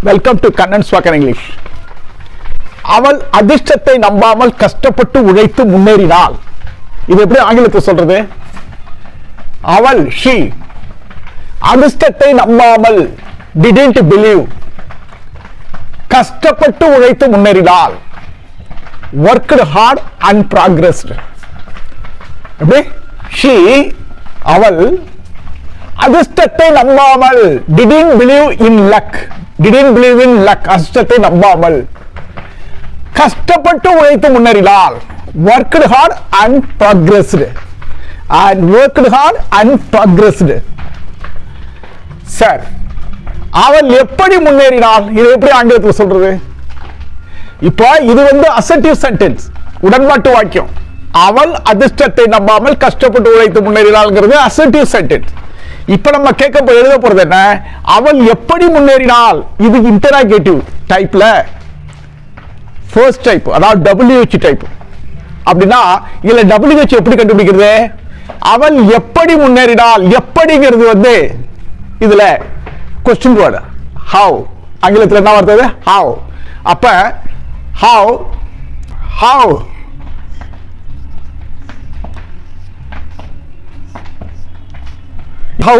Welcome to Kannan spoken English. அவள் அதிர்ஷ்டத்தை நம்பாமல் கஷ்டப்பட்டு உழைத்து முன்னேறினாள். இது எப்படி ஆங்கிலத்தில் சொல்றது? அவள் she அதிர்ஷ்டத்தை நம்பாமல் didn't believe கஷ்டப்பட்டு உழைத்து முன்னேறினாள். worked hard and progressed. எப்படி? she அவள் அதிர்ஷ்டத்தை நம்பாமல் didn't believe in luck அதிர்ஷ்டத்தை நம்பாமல் கஷ்டப்பட்டு உழைத்து முன்னேறினாள். worked hard and progressed sir, அவள் எப்படி முன்னேறினாள்? இது எப்படி ஆங்கிலத்தில் சொல்றது? இப்போ இது அசர்ட்டிவ் சென்டென்ஸ், உடன்பாட்டு வாக்கியம். அவள் அதிர்ஷ்டத்தை நம்பாமல் கஷ்டப்பட்டு உழைத்து முன்னேறினாள்ங்கிறது அசர்ட்டிவ் சென்டென்ஸ். இப்ப நம்ம எழுத போறது என்ன? அவள் எப்படி முன்னேறினாள். இது இன்டராகேட்டிவ் டைப்ல ஃபர்ஸ்ட் டைப், அதாவது WH டைப். அப்படின்னா இல்ல WH எப்படி கண்டுபிடிக்கிறது? அவள் எப்படி முன்னேறினாள். எப்படிங்கிறது இதுல क्वेश्चन வேர்ட் how. ஆங்கிலத்தில் என்ன வார்த்தை? how. அப்ப how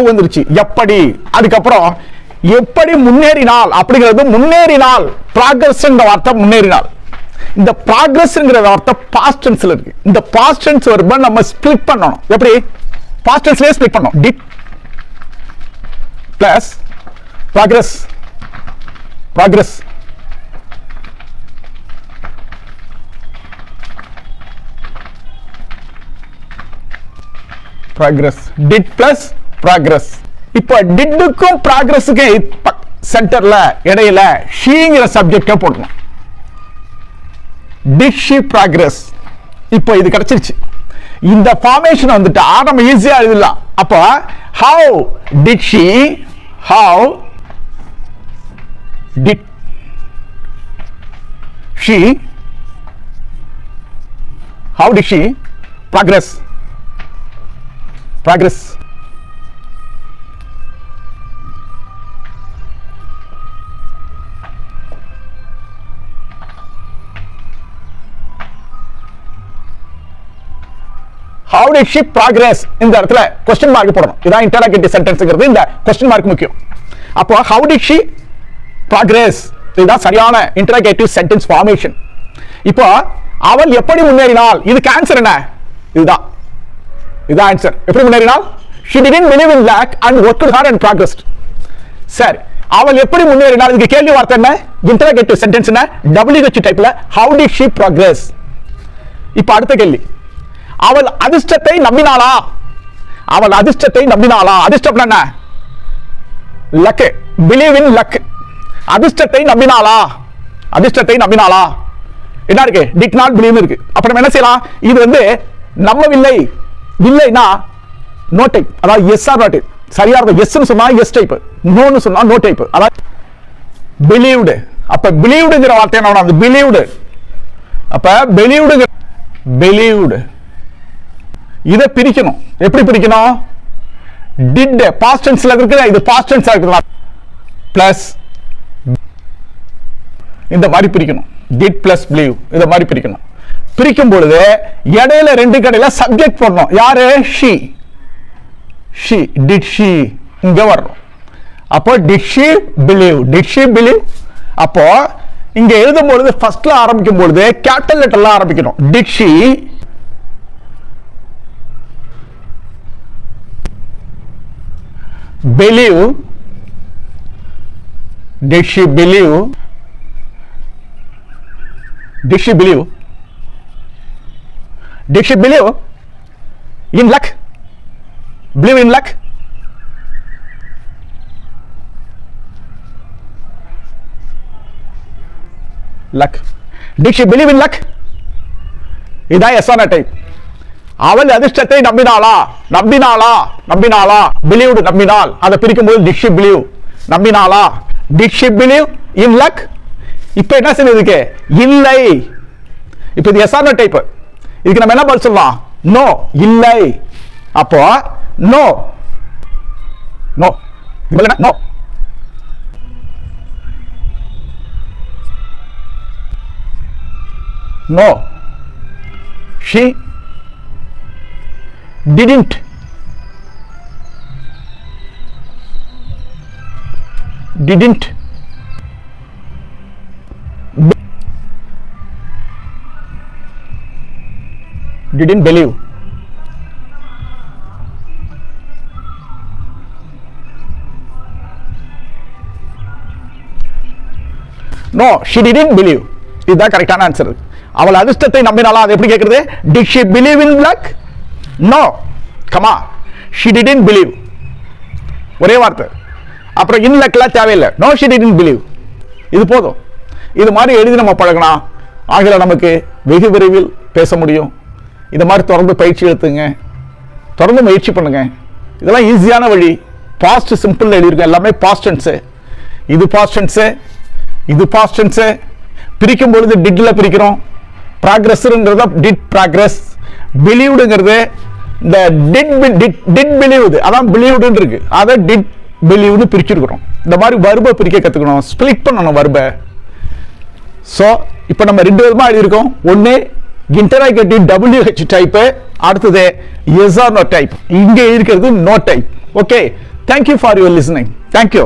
வந்துருச்சு. எப்படி, அதுக்கப்புறம் எப்படி முன்னேறினாள் அப்படிங்கிறது முன்னேறினாள். ப்ராக்ரஸ்ங்கிற வார்த்தை முன்னேறினாள். இந்த ப்ராக்ரஸ்ங்கிற வார்த்தை பாஸ்ட் டென்ஸ்ல இருக்கு. இந்த பாஸ்ட் டென்ஸ் வெர்பை நம்ம ஸ்ப்ளிட் பண்ணணும். எப்படி? பாஸ்ட் டென்ஸ்லயே ஸ்ப்ளிட் பண்ணணும். Did plus progress did plus progress. இப்போ டிட்டுக்கும் ப்ராக்ரஸுக்கு சென்டர்ல இடையில ஷீங்கிற சப்ஜெக்ட போடணும். Did she progress. இப்போ இது கிடைச்சிருச்சு. இந்த ஃபார்மேஷன் நம்ம ஈஸியா எழுதலாம். அப்போ how did she progress. How did she progress? இந்த இடத்துல question mark போடணும். இதான் interrogative sentenceங்கிறது. இந்த question mark முக்கியம். அப்போ how did she progress? இதுதான் சரியான interrogative sentence formation. இப்போ அவள் எப்படி முன்னேறினாள். இதுக்கு ஆன்சர் என்ன? இதுதான் ஆன்சர். எப்படி முன்னேறினாள்? She didn't believe in luck and worked hard and progressed. சரி, அவள் எப்படி முன்னேறினாள். இதுக்கு கேள்வி வார்த்தை என்ன? interrogative sentence என்ன? WH டைப்ல how did she progress. இப்போ அடுத்த கேள்வி, அவள் அதிர்ஷ்டத்தை நம்பினாளா. அதிர்ஷ்டம் என்ன? லக். Believe in luck. அதிர்ஷ்டத்தை நம்பினாளா. என்ன இருக்கு? டிட் நாட் பிலீவ் இருக்கு. அப்ப நம்ம என்ன செய்யலாம்? இது நம்பவில்லை. இல்லைனா நோ டைப், அதாவது எஸ் ஆர் நோ டைப். சரியா இருக்கும். எஸ் சொன்னா எஸ் டைப், நோன்னு சொன்னா நோ டைப். அதாவது பிலீவ்டு. அப்ப பிலீவ்டுங்கிற வார்த்தை என்ன? அது பிலீவ்டு. அப்ப பிலீவ்டு இதை பிரிக்கணும். எப்படி பிரிக்கணும்? டிட் பாஸ்ட் டென்ஸ்ல இருக்கு, இது பாஸ்ட் டென்ஸா இருக்கு. பிளஸ் இந்த மாதிரி பிரிக்கணும். டிட் பிளஸ் பிலீவ் இந்த மாதிரி பிரிக்கணும். பிரிக்கும் பொழுது இடையில ரெண்டு கடையில சப்ஜெக்ட் போடணும். யாரு? she. did she இங்க வரணும். அப்போ did she believe. அப்போ இங்க எழுதும் பொழுது ஃபர்ஸ்ட்ல ஆரம்பிக்கும் பொழுது கேபிட்டல் லெட்டர்ல ஆரம்பிக்கணும். did she believe in luck. Believe in luck. Did she believe in luck? இதான் எஸ் ஆர் டைப். அவள் அதிர்ஷ்டத்தை நம்பினாளா. பிலீவ்டு நம்பினாள். அதை பிரிக்கும் போது did she believe நம்பினாளா. did she believe in luck. இப்ப என்ன செய்யுது? இல்லை. இப்ப இது எஸ் ஆர் நோ டைப். இதுக்கு நம்ம என்ன பதில் சொல்லலாம்? நோ, இல்லை. அப்போ no. No No. She didn't. Didn't. Didn't believe. No, she didn't believe. இதுதான் கரெக்டான ஆன்சர். அவள் அதிர்ஷ்டத்தை நம்பினாளா? அது எப்படி கேட்கிறது? Did she believe in luck? No. Come on. She didn't believe. ஒரே வார்த்தை. அப்புறம் in luckலாம் தேவையில்லை. No, she didn't believe. இது போதும். இது மாதிரி எழுதி நம்ம பழகணும். ஆங்கிலம் நமக்கு வெகு விரைவில் பேச முடியும். இது மாதிரி தொடர்ந்து பயிற்சி எடுத்துங்க. தொடர்ந்து முயற்சி பண்ணுங்க. இதெல்லாம் ஈஸியான வழி. பாஸ்ட் சிம்பிள் எழுதிருக்கோம். எல்லாமே பாஸ்ட் டென்ஸ். இது பாஸ்ட் டென்ஸ். இது பாஸ்ட் டென்ஸ். பிரிக்கும் பொழுது டிட்ல பிரிக்கிறோம். ப்ராக்ரஸ்ங்கிறத டிட் ப்ராக்ரஸ். பிலீவ்டுங்கிறது இந்த டிட் பிலீவ்டு, அதான் பிலீவ்டுன்னு இருக்கு, அதை டிட் பிலீவ்னு பிரிச்சிருக்கிறோம். இந்த மாதிரி வர்பை பிரிக்க கற்றுக்கணும், ஸ்பிளிட் பண்ணணும் வர்பை. ஸோ இப்போ நம்ம ரெண்டு விதமாக எழுதியிருக்கோம். ஒன்று இன்டராகேட்டிவ் WH டைப்பு, அடுத்தது எஸ் ஆர் நோ டைப். இங்கே இருக்கிறது no type. Okay, thank you for your listening. Thank you.